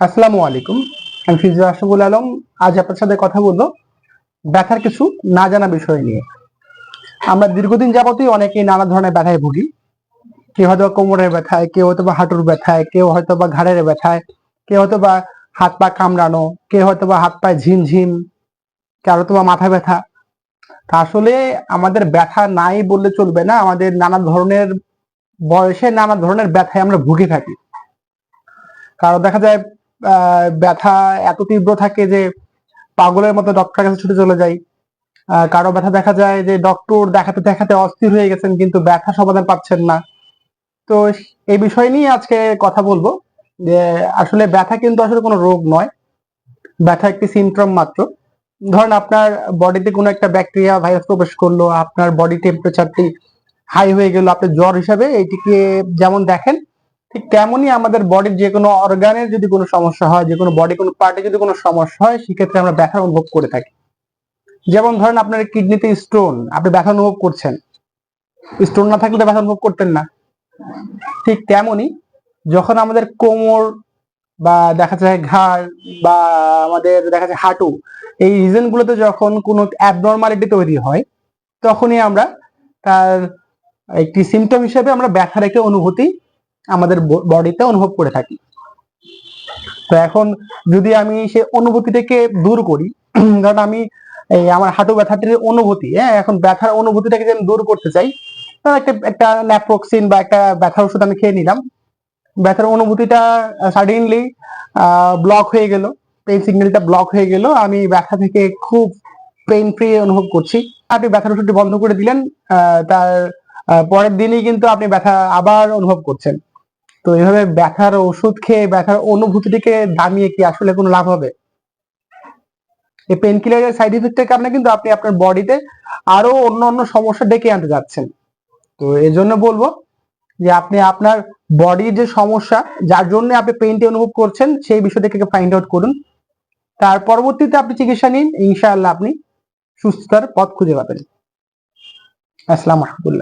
আসসালামু আলাইকুম। আমি ফিজিও আশরাফুল আলম। আজ আপনার সাথে কথা বলবো ব্যথার কিছু না জানা বিষয় নিয়ে। আমরা দীর্ঘদিন যাবতই অনেকেই নানা ধরনের ব্যথায় ভুগি। কেউ হয়তো কোমরের ব্যথায়, কেউ হয়তো বা হাঁটুর ব্যথায়, কেউ হয়তো বা ঘাড়ের ব্যথায়, কেউ হয়তো বা হাত পা কামড়ানো, কেউ হয়তো বা হাত পায়ে ঝিমঝিম, কারো তো বা মাথা ব্যথা। তা আসলে আমাদের ব্যথা নাই বললে চলবে না, আমাদের নানা ধরনের বয়সে নানা ধরনের ব্যথায় আমরা ভুগে থাকি। কারো দেখা যায় ব্যথা এত তীব্র থাকে যে পাগলের মতো ডক্টরের কাছে ছুটে চলে যায়। কারো ব্যথা দেখা যায় যে ডক্টর দেখাতে দেখাতে অস্থির হয়ে গেছেন কিন্তু ব্যথা সমাধান পাচ্ছেন না। তো এই বিষয় নিয়ে আজকে কথা বলবো যে আসলে ব্যথা কিন্তু আসলে কোনো রোগ নয়, ব্যথা একটি সিমটম মাত্র। ধরেন আপনার বডিতে কোনো একটা ব্যাকটেরিয়া ভাইরাস প্রবেশ করলো, আপনার বডি টেম্পারেচারটি হাই হয়ে গেল, আপনি জ্বর হিসাবে এটিকে যেমন দেখেন, ঠিক তেমনই আমাদের বডির যে কোনো অর্গানের যদি কোনো সমস্যা হয়, যে কোনো বডি কোনো পার্টে যদি কোনো সমস্যা হয়, সেক্ষেত্রে আমরা ব্যথা অনুভব করে থাকি। যেমন ধরেন আপনার কিডনিতে স্টোন, আপনি ব্যথা অনুভব করছেন, স্টোন না থাকলে তো ব্যথা অনুভব করতেন না। ঠিক তেমনি যখন আমাদের কোমর বা দেখা যায় ঘাড় বা আমাদের দেখা যায় হাঁটু, এই রিজন গুলোতে যখন কোনো অ্যাবনর্মালিটি তৈরি হয়, তখনই আমরা তার একটি সিমটম হিসেবে আমরা ব্যথার একটি অনুভূতি আমাদের বডিতে অনুভব করে থাকি। তো এখন যদি আমি সেই অনুভূতিটাকে দূর করি, কারণ আমি এই আমার হাঁটু ব্যথাটির অনুভূতি, এখন ব্যথার অনুভূতিটাকে যদি আমি দূর করতে চাই, তাহলে একটা একটা ন্যাপ্রোক্সিন বা একটা ব্যথার ওষুধ আমি খেয়ে নিলাম, ব্যথার অনুভূতিটা সাডেনলি ব্লক হয়ে গেল, পেইন সিগন্যালটা ব্লক হয়ে গেল, আমি ব্যথা থেকে খুব পেইন ফ্রি অনুভব করছি। আপনি ব্যথার ওষুধটি বন্ধ করে দিলেন, তার পরের দিনই কিন্তু আপনি ব্যথা আবার অনুভব করছেন। তো এইভাবে ব্যথার ওষুধ খেয়ে ব্যথার অনুভূতিটিকে দামিয়ে কি আসলে কোনো লাভ হবে? এই পেন কিলারের সাইড ইফেক্টের কারণে কিন্তু আপনি আপনার বডিতে আরো অন্য অন্য সমস্যা ডেকে আনতে যাচ্ছেন। তো এই জন্য বলবো যে আপনি আপনার বডির যে সমস্যা, যার জন্য আপনি পেইনটি অনুভব করছেন, সেই বিষয়টাকে ফাইন্ড আউট করুন। তার পরবর্তীতে আপনি চিকিৎসা নিন, ইনশাআল্লাহ আপনি সুস্থতার পথ খুঁজে পাবেন। আসসালামু আলাইকুম।